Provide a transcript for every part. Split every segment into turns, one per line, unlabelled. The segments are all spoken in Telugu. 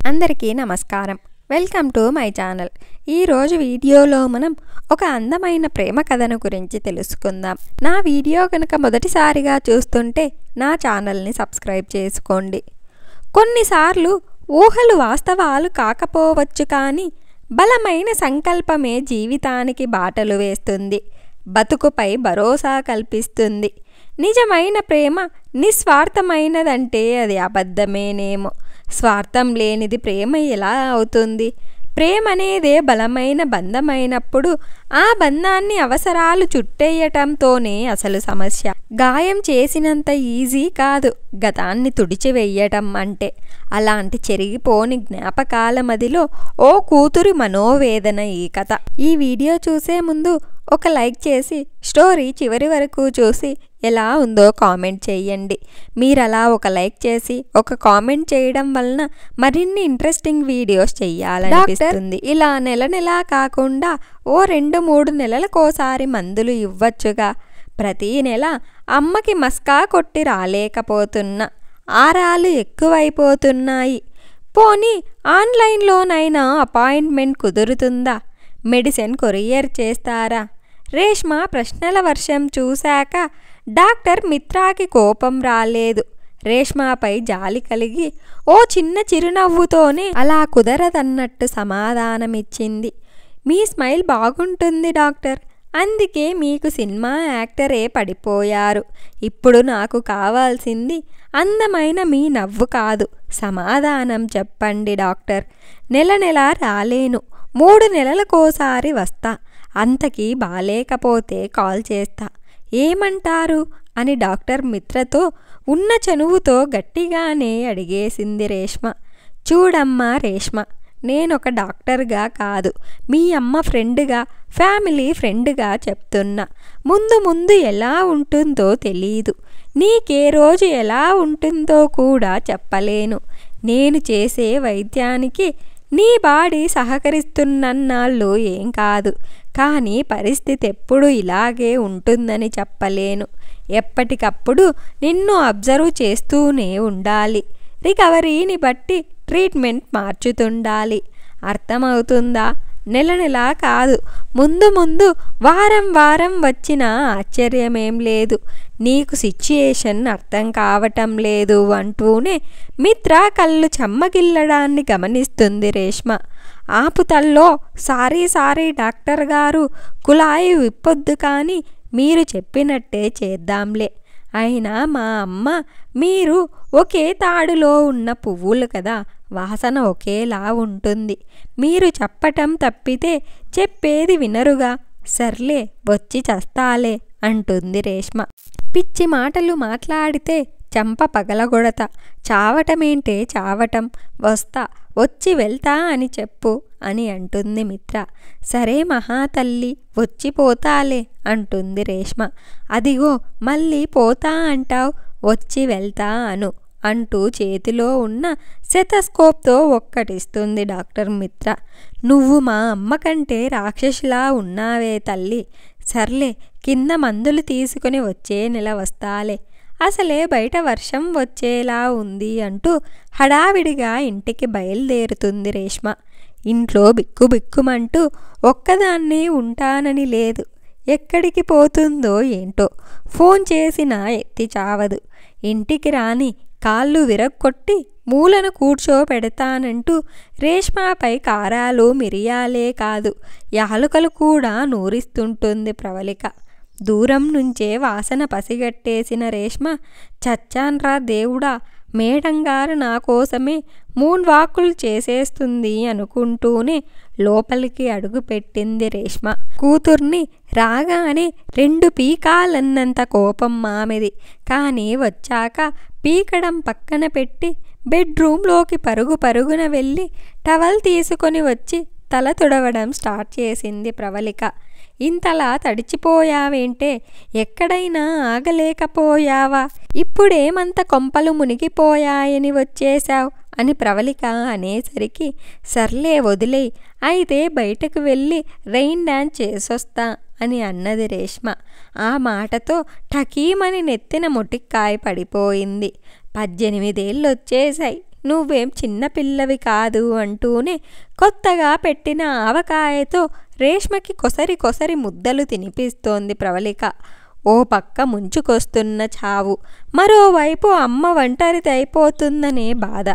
అందరికీ నమస్కారం. Welcome to my channel. ఈరోజు వీడియోలో మనం ఒక అందమైన ప్రేమ కథను గురించి తెలుసుకుందాం. నా వీడియో కనుక మొదటిసారిగా చూస్తుంటే నా ఛానల్ని సబ్స్క్రైబ్ చేసుకోండి. కొన్నిసార్లు ఊహలు వాస్తవాలు కాకపోవచ్చు, కానీ బలమైన సంకల్పమే జీవితానికి బాటలు వేస్తుంది, బతుకుపై భరోసా కల్పిస్తుంది. నిజమైన ప్రేమ నిస్వార్థమైనదంటే అది అబద్ధమేనేమో. స్వార్థం లేనిది ప్రేమ ఎలా అవుతుంది? ప్రేమ అనేదే బలమైన బంధమైనప్పుడు ఆ బంధాన్ని అవసరాలు చుట్టేయటంతోనే అసలు సమస్య. గాయం చేసినంత ఈజీ కాదు గతాన్ని తుడిచివేయటం అంటే. అలాంటి చెరిగిపోని జ్ఞాపకాల మదిలో ఓ కూతురి మనోవేదన ఈ కథ. ఈ వీడియో చూసే ముందు ఒక లైక్ చేసి స్టోరీ చివరి వరకు చూసి ఎలా ఉందో కామెంట్ చేయండి. మీరు అలా ఒక లైక్ చేసి ఒక కామెంట్ చేయడం వలన మరిన్ని ఇంట్రెస్టింగ్ వీడియోస్ చెయ్యాలనిపిస్తుంది. ఇలా నెల కాకుండా ఓ 2-3 నెలలకోసారి మందులు ఇవ్వచ్చుగా. ప్రతీ నెల అమ్మకి మస్కా కొట్టి రాలేకపోతున్నా, ఆరాలు ఎక్కువైపోతున్నాయి. పోనీ ఆన్లైన్లోనైనా అపాయింట్మెంట్ కుదురుతుందా? మెడిసిన్ కొరియర్ చేస్తారా? రేష్మ ప్రశ్నల వర్షం చూశాక డాక్టర్ మిత్రాకి కోపం రాలేదు. రేష్మపై జాలి కలిగి ఓ చిన్న చిరునవ్వుతోనే అలా కుదరదన్నట్టు సమాధానమిచ్చింది. మీ స్మైల్ బాగుంటుంది డాక్టర్, అందుకే మీకు సినిమా యాక్టరే పడిపోయారు. ఇప్పుడు నాకు కావాల్సింది అందమైన మీ నవ్వు కాదు, సమాధానం చెప్పండి డాక్టర్. నెల రాలేను, 3 నెలలకోసారి వస్తా. అంతకీ బాలేకపోతే కాల్ చేస్తా, ఏమంటారు అని డాక్టర్ మిత్రతో ఉన్న చనువుతో గట్టిగానే అడిగేసింది రేష్మ. చూడమ్మా రేష్మ, నేనొక డాక్టర్గా కాదు, మీ అమ్మ ఫ్రెండ్గా, ఫ్యామిలీ ఫ్రెండ్గా చెప్తున్నా. ముందు ఎలా ఉంటుందో తెలీదు, నీకే రోజు ఎలా ఉంటుందో కూడా చెప్పలేను. నేను చేసే వైద్యానికి నీ బాడీ సహకరిస్తున్నన్నాళ్ళు ఏం కాదు, కానీ పరిస్థితి ఎప్పుడు ఇలాగే ఉంటుందని చెప్పలేను. ఎప్పటికప్పుడు నిన్ను అబ్జర్వ్ చేస్తూనే ఉండాలి. రికవరీని బట్టి ట్రీట్మెంట్ మార్చుతుండాలి. అర్థమవుతుందా? నెల కాదు, ముందు వారం వచ్చినా ఆశ్చర్యమేం లేదు. నీకు సిచ్యుయేషన్ అర్థం కావటం లేదు అంటూనే మిత్ర కళ్ళు చెమ్మగిల్లడాన్ని గమనిస్తుంది రేష్మ. ఆపుతల్లో సారీ డాక్టర్ గారు, కుళాయి విప్పొద్దు, కానీ మీరు చెప్పినట్టే చేద్దాంలే. అయినా మా అమ్మ మీరు ఒకే తాడులో ఉన్న పువ్వులు కదా, వాసన ఒకేలా ఉంటుంది. మీరు చెప్పటం తప్పితే చెప్పేది వినరుగా. సర్లే, వచ్చి చస్తాలే అంటుంది రేష్మ. పిచ్చి మాటలు మాట్లాడితే చంప పగలగొడత. చావటమేంటే చావటం, వస్తా, వచ్చి వెళ్తా అని చెప్పు అని అంటుంది మిత్ర. సరే మహాతల్లి, వచ్చిపోతాలే అంటుంది రేష్మ. అదిగో మళ్ళీ పోతా అంటావు, వచ్చి వెళ్తా అను అంటూ చేతిలో ఉన్న సెతస్కోప్తో ఒక్కటిస్తుంది డాక్టర్ మిత్ర. నువ్వు మా అమ్మ కంటే రాక్షసిలా ఉన్నావే తల్లి. సర్లే, కింద మందులు తీసుకుని వచ్చే నెల వస్తాలే. అసలే బయట వర్షం వచ్చేలా ఉంది అంటూ హడావిడిగా ఇంటికి బయలుదేరుతుంది రేష్మ. ఇంట్లో బిక్కుమంటూ ఒక్కదాన్నే ఉంటానని లేదు. ఎక్కడికి పోతుందో ఏంటో, ఫోన్ చేసినా ఎత్తి చావదు. ఇంటికి రాని కాళ్ళు విరక్కొట్టి మూలను కూర్చోపెడతానంటూ రేష్మపై కారాలు మిరియాలే కాదు, యాలుకలు కూడా నూరిస్తుంటుంది ప్రవళిక. దూరం నుంచే వాసన పసిగట్టేసిన రేష్మ, చచ్చాన్రా దేవుడా, మేడంగారు నా కోసమే మూన్వాకులు చేసేస్తుంది అనుకుంటూనే లోపలికి అడుగు పెట్టింది రేష్మ. కూతుర్ని రాగానే 2 పీకాలన్నంత కోపం ఆమెది. కానీ వచ్చాక పీకడం పక్కన పెట్టి బెడ్రూమ్లోకి పరుగున వెళ్ళి టవల్ తీసుకొని వచ్చి తల తుడవడం స్టార్ట్ చేసింది ప్రవళిక. ఇంతలా తడిచిపోయావేంటే, ఎక్కడైనా ఆగలేకపోయావా? ఇప్పుడేమంత కొంపలు మునిగిపోయాయని వచ్చేశావు అని ప్రవళిక అనేసరికి, సర్లే వదిలేయ్, అయితే బయటకు వెళ్ళి రెయిన్ డాన్స్ చేసొస్తా అని అన్నది రేష్మ. ఆ మాటతో ఠకీమని నెత్తిన మొటిక్కాయ పడిపోయింది. 18 ఏళ్ళొచ్చేశాయి, నువ్వేం చిన్నపిల్లవి కాదు అంటూనే కొత్తగా పెట్టిన ఆవకాయతో రేష్మకి కొసరి ముద్దలు తినిపిస్తోంది ప్రవళిక. ఓ పక్క ముంచుకొస్తున్న చావు, మరోవైపు అమ్మ ఒంటరిదైపోతుందనే బాధ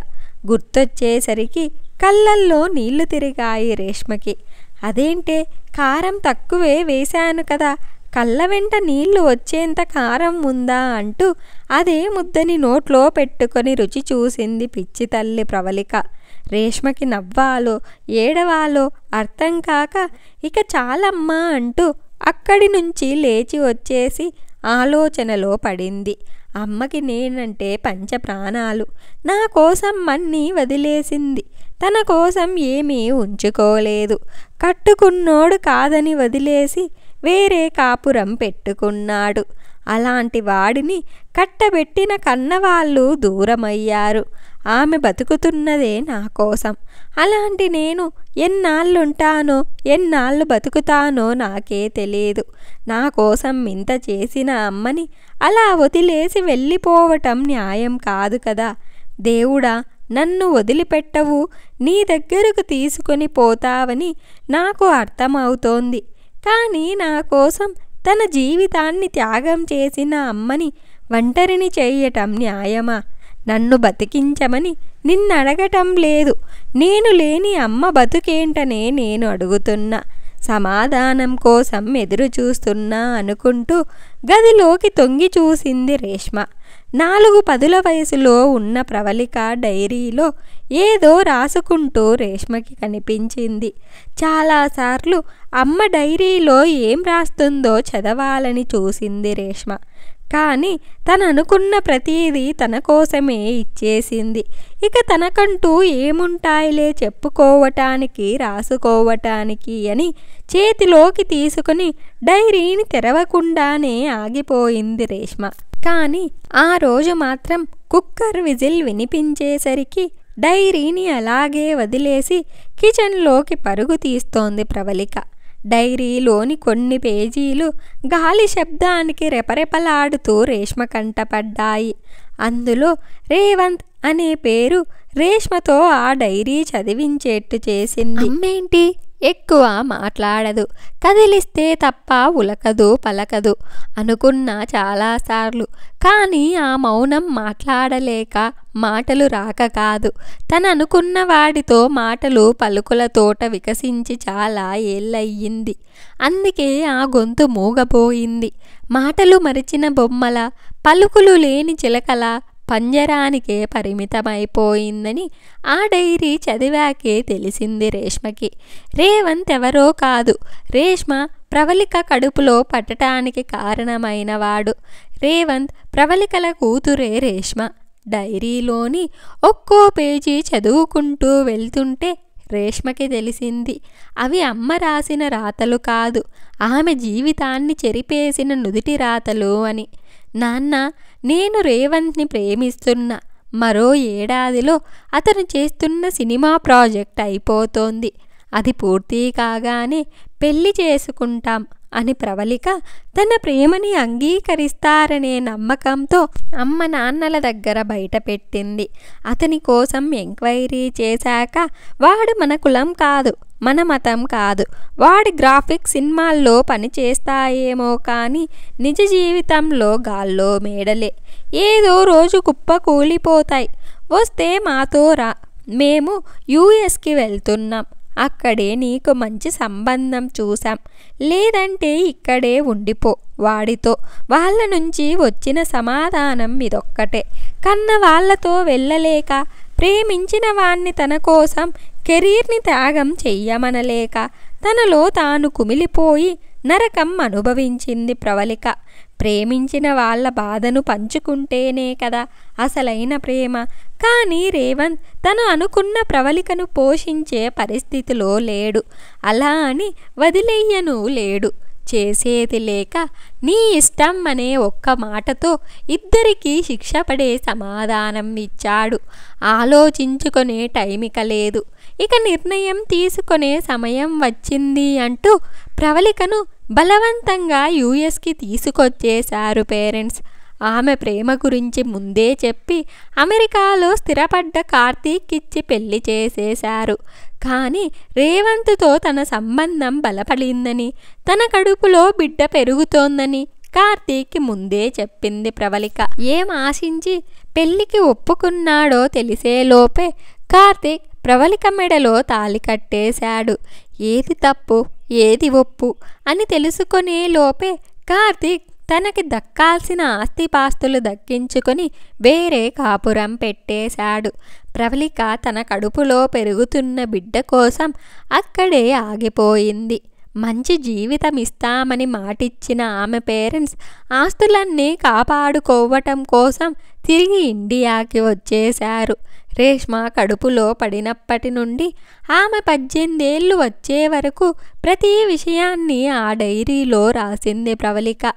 గుర్తొచ్చేసరికి కళ్ళల్లో నీళ్లు తిరిగాయి రేష్మకి. అదేంటే, కారం తక్కువే వేశాను కదా, కళ్ళ వెంట నీళ్లు వచ్చేంత కారం ఉందా అంటూ అదే ముద్దని నోట్లో పెట్టుకొని రుచి చూసింది పిచ్చి తల్లి ప్రవళిక. రేష్మకి నవ్వాలో ఏడవాలో అర్థం కాక ఇక చాలమ్మా అంటూ అక్కడి నుంచి లేచి వచ్చేసి ఆలోచనలో పడింది. అమ్మకి నేనంటే పంచప్రాణాలు, నా కోసం అన్నీ వదిలేసింది, తన కోసం ఏమీ ఉంచుకోలేదు, కట్టుకున్నోడు కాదని వదిలేసి వేరే కాపురం పెట్టుకున్నాడు. అలాంటి వాడిని కట్టబెట్టిన కన్నవాళ్ళు దూరమయ్యారు. ఆమె బతుకుతున్నదే నా కోసం. అలాంటి నేను ఎన్నాళ్ళుంటానో ఎన్నాళ్ళు బతుకుతానో నాకే తెలియదు. నా కోసం ఇంత చేసిన అమ్మని అలా వదిలేసి వెళ్ళిపోవటం న్యాయం కాదు కదా. దేవుడా, నన్ను వదిలిపెట్టవు, నీ దగ్గరకు తీసుకొని పోతావని నాకు అర్థమవుతోంది. కానీ నా కోసం తన జీవితాన్ని త్యాగం చేసిన అమ్మని ఒంటరిని చెయ్యటం న్యాయమా? నన్ను బతికించమని నిన్నడగటం లేదు. నేను లేని అమ్మ బతుకేంటనే నేను అడుగుతున్నా. సమాధానం కోసం ఎదురు చూస్తున్నా అనుకుంటూ గదిలోకి తొంగి చూసింది రేష్మ. 4-10 వయసులో ఉన్న ప్రవళిక డైరీలో ఏదో రాసుకుంటూ రేష్మకి కనిపించింది. చాలాసార్లు అమ్మ డైరీలో ఏం రాస్తుందో చదవాలని చూసింది రేష్మ. కానీ తననుకున్న ప్రతీదీ తన కోసమే ఇచ్చేసింది. ఇక తనకంటూ ఏముంటాయిలే చెప్పుకోవటానికి రాసుకోవటానికి అని చేతిలోకి తీసుకుని డైరీని తెరవకుండానే ఆగిపోయింది రేష్మ. కానీ ఆ రోజు మాత్రం కుక్కర్ విజిల్ వినిపించేసరికి డైరీని అలాగే వదిలేసి కిచెన్లోకి పరుగు తీస్తోంది ప్రవళిక. డైరీలోని కొన్ని పేజీలు గాలి శబ్దానికి రెపరెపలాడుతూ రేష్మ కంటపడ్డాయి. అందులో రేవంత్ అనే పేరు రేష్మతో ఆ డైరీ చదివించేట్టు చేసింది. అమ్మేంటి ఎక్కువ మాట్లాడదు, కదిలిస్తే తప్ప ఉలకదు పలకదు అనుకున్నా చాలాసార్లు. కానీ ఆ మౌనం మాట్లాడలేక, మాటలు రాక కాదు, తననుకున్న వాడితో మాటలు పలుకుల తోట వికసించి చాలా ఏళ్ళయ్యింది. అందుకే ఆ గొంతు మూగపోయింది. మాటలు మరిచిన బొమ్మల, పలుకులు లేని చిలకల పంజరానికే పరిమితమైపోయిందని ఆ డైరీ చదివాకే తెలిసింది రేష్మకి. రేవంత్ ఎవరో కాదు, రేష్మ ప్రవళిక కడుపులో పట్టడానికి కారణమైనవాడు. రేవంత్ ప్రవళికల కూతురే రేష్మ. డైరీలోని ఒక్కో పేజీ చదువుకుంటూ వెళ్తుంటే రేష్మకి తెలిసింది అవి అమ్మ రాసిన రాతలు కాదు, ఆమె జీవితాన్ని చెరిపేసిన నుదిటి రాతలు అని. నాన్న, నేను రేవంత్ని ప్రేమిస్తున్నా. మరో ఏడాదిలో అతను చేస్తున్న సినిమా ప్రాజెక్ట్ అయిపోతోంది. అది పూర్తి కాగానే పెళ్లి చేసుకుంటాం అని ప్రవళిక తన ప్రేమని అంగీకరిస్తారనే నమ్మకంతో అమ్మ నాన్నల దగ్గర బయటపెట్టింది. అతని కోసం ఎంక్వైరీ చేశాక వాడు మన కులం కాదు, మన మతం కాదు, వాడి గ్రాఫిక్ సినిమాల్లో పనిచేస్తాయేమో కానీ నిజ జీవితంలో గాల్లో మేడలే, ఏదో రోజు కుప్ప కూలిపోతాయి. వస్తే మాతో రా, మేము యూఎస్కి వెళ్తున్నాం, అక్కడే నీకు మంచి సంబంధం చూసాం, లేదంటే ఇక్కడే ఉండిపో వాడితో. వాళ్ళ నుంచి వచ్చిన సమాధానం ఇదొక్కటే. కన్న వాళ్ళతో వెళ్ళలేక, ప్రేమించిన వాణ్ణి తన కోసం కెరీర్ని త్యాగం చెయ్యమనలేక తనలో తాను కుమిలిపోయి నరకం అనుభవించింది ప్రవళిక. ప్రేమించిన వాళ్ళ బాధను పంచుకుంటేనే కదా అసలైన ప్రేమ. కానీ రేవంత్ తను అనుకున్న ప్రవళికను పోషించే పరిస్థితిలో లేడు. అలా అని వదిలేయను లేడు. చేసేది లేక నీ ఇష్టం అనే ఒక్క మాటతో ఇద్దరికీ శిక్ష పడే సమాధానం ఇచ్చాడు. ఆలోచించుకునే టైమిక లేదు, ఇక నిర్ణయం తీసుకునే సమయం వచ్చింది అంటూ ప్రవళికను బలవంతంగా యూఎస్కి తీసుకొచ్చేశారు పేరెంట్స్. ఆమె ప్రేమ గురించి ముందే చెప్పి అమెరికాలో స్థిరపడ్డ కార్తీక్ ఇచ్చి పెళ్లి చేసేశారు. కానీ రేవంత్తో తన సంబంధం బలపడిందని, తన కడుపులో బిడ్డ పెరుగుతోందని కార్తీక్కి ముందే చెప్పింది ప్రవళిక. ఏం ఆశించి పెళ్లికి ఒప్పుకున్నాడో తెలిసేలోపే కార్తీక్ ప్రవళిక మెడలో తాళి కట్టేశాడు. ఏది తప్పు ఏది ఒప్పు అని తెలుసుకునే లోపే కార్తీక్ తనకి దక్కాల్సిన ఆస్తిపాస్తులు దక్కించుకొని వేరే కాపురం పెట్టేశాడు. ప్రవళిక తన కడుపులో పెరుగుతున్న బిడ్డ కోసం అక్కడే ఆగిపోయింది. మంచి జీవితం ఇస్తామని మాటిచ్చిన ఆమె పేరెంట్స్ ఆస్తులన్నీ కాపాడుకోవటం కోసం తిరిగి ఇండియాకి వచ్చేశారు. రేష్మ కడుపులో పడినప్పటి నుండి ఆమె 18 ఏళ్ళు వచ్చే వరకు ప్రతి విషయాన్ని ఆ డైరీలో రాసింది ప్రవళిక.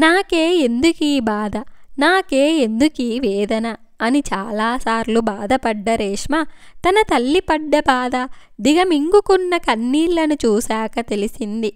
నాకే ఎందుకీ బాధ, నాకే ఎందుకీ వేదన అని చాలాసార్లు బాధపడ్డ రేష్మ తన తల్లి పడ్డ బాధ, దిగమింగుకున్న కన్నీళ్లను చూశాక తెలిసింది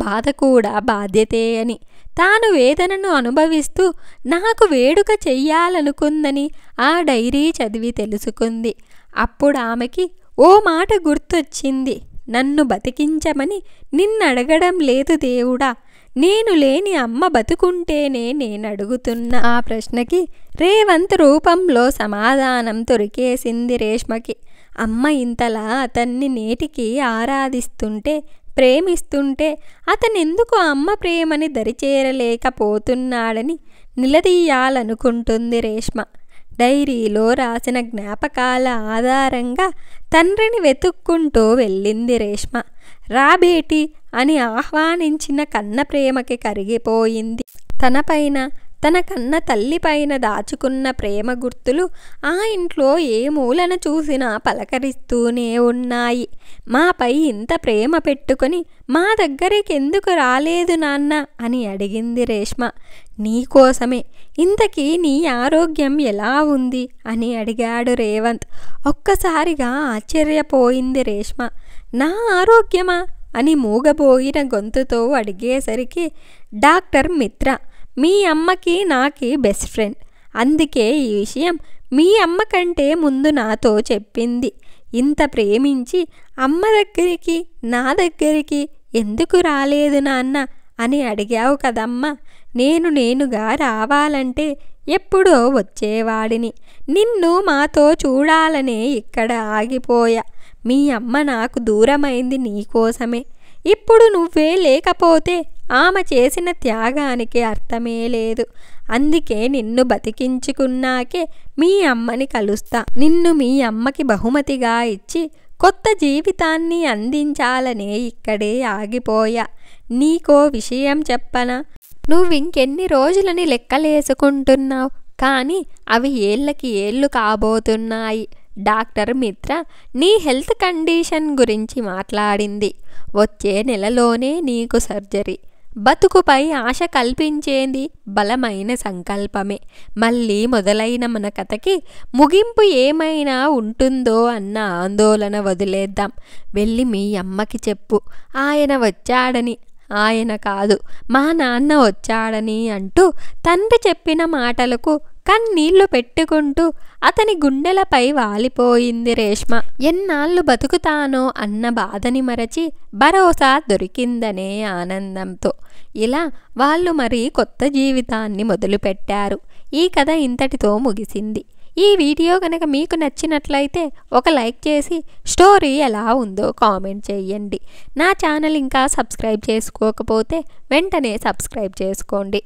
బాధ కూడా బాధ్యతే అని. తాను వేదనను అనుభవిస్తూ నాకు వేడుక చెయ్యాలనుకుందని ఆ డైరీ చదివి తెలుసుకుంది. అప్పుడు ఆమెకి ఓ మాట గుర్తొచ్చింది. నన్ను బతికించమని నిన్నడగడం లేదు దేవుడా, నేను లేని అమ్మ బతుకుంటేనే నేనడుగుతున్న ఆ ప్రశ్నకి రేవంత్ రూపంలో సమాధానం దొరికేసింది రేష్మకి. అమ్మ ఇంతలా అతన్ని నేటికి ఆరాధిస్తుంటే, ప్రేమిస్తుంటే అతనెందుకు అమ్మ ప్రేమని దరిచేరలేకపోతున్నాడని నిలదీయాలనుకుంటుంది రేష్మ. డైరీలో రాసిన జ్ఞాపకాల ఆధారంగా తండ్రిని వెతుక్కుంటూ వెళ్ళింది రేష్మ. రాబేటి అని ఆహ్వానించిన కన్న ప్రేమకి కరిగిపోయింది. తనపైన, తన కన్న తల్లిపైన దాచుకున్న ప్రేమ గుర్తులు ఆ ఇంట్లో ఏ మూలన చూసినా పలకరిస్తూనే ఉన్నాయి. మాపై ఇంత ప్రేమ పెట్టుకొని మా దగ్గరికి ఎందుకు రాలేదు నాన్న అని అడిగింది రేష్మ. నీకోసమే. ఇంతకీ నీ ఆరోగ్యం ఎలా ఉంది అని అడిగాడు రేవంత్. ఒక్కసారిగా ఆశ్చర్యపోయింది రేష్మ. నా ఆరోగ్యమా అని మూగబోయిన గొంతుతో అడిగేసరికి డాక్టర్ మిత్ర మీ అమ్మకి నాకి బెస్ట్ ఫ్రెండ్, అందుకే ఈ విషయం మీ అమ్మ కంటే ముందు నాతో చెప్పింది. ఇంత ప్రేమించి అమ్మ దగ్గరికి నా దగ్గరికి ఎందుకు రాలేదు నాన్న అని అడిగావు కదమ్మా. నేనుగా రావాలంటే ఎప్పుడో వచ్చేవాడిని. నిన్ను మాతో చూడాలనే ఇక్కడ ఆగిపోయా. మీ అమ్మ నాకు దూరమైంది నీకోసమే. ఇప్పుడు నువ్వే లేకపోతే ఆమె చేసిన త్యాగానికి అర్థమే లేదు. అందుకే నిన్ను బతికించుకున్నాకే మీ అమ్మని కలుస్తా. నిన్ను మీ అమ్మకి బహుమతిగా ఇచ్చి కొత్త జీవితాన్ని అందించాలనే ఇక్కడే ఆగిపోయా. నీకో విషయం చెప్పనా? నువ్వింకెన్ని రోజులని లెక్కలేసుకుంటున్నావు, కానీ అవి ఏళ్ళకి ఏళ్ళు కాబోతున్నాయి. డాక్టర్ మిత్ర నీ హెల్త్ కండిషన్ గురించి మాట్లాడింది. వచ్చే నెలలోనే నీకు సర్జరీ. బతుకుపై ఆశ కల్పించేది బలమైన సంకల్పమే. మళ్ళీ మొదలైన మన కథకి ముగింపు ఏమైనా ఉంటుందో అన్న ఆందోళన వదిలేద్దాం. వెళ్ళి మీ అమ్మకి చెప్పు, ఆయన వచ్చాడని. ఆయన కాదు, మా నాన్న వచ్చాడని అంటూ తండ్రి చెప్పిన మాటలకు కన్నీళ్లు పెట్టుకుంటూ అతని గుండెలపై వాలిపోయింది రేష్మ. ఎన్నాళ్ళు బతుకుతానో అన్న బాధని మరచి భరోసా దొరికిందనే ఆనందంతో ఇలా వాళ్ళు మరి కొత్త జీవితాన్ని మొదలుపెట్టారు. ఈ కథ ఇంతటితో ముగిసింది. ఈ వీడియో కనుక మీకు నచ్చినట్లయితే ఒక లైక్ చేసి స్టోరీ ఎలా ఉందో కామెంట్ చేయండి. నా ఛానల్ ఇంకా సబ్స్క్రైబ్ చేసుకోకపోతే వెంటనే సబ్స్క్రైబ్ చేసుకోండి.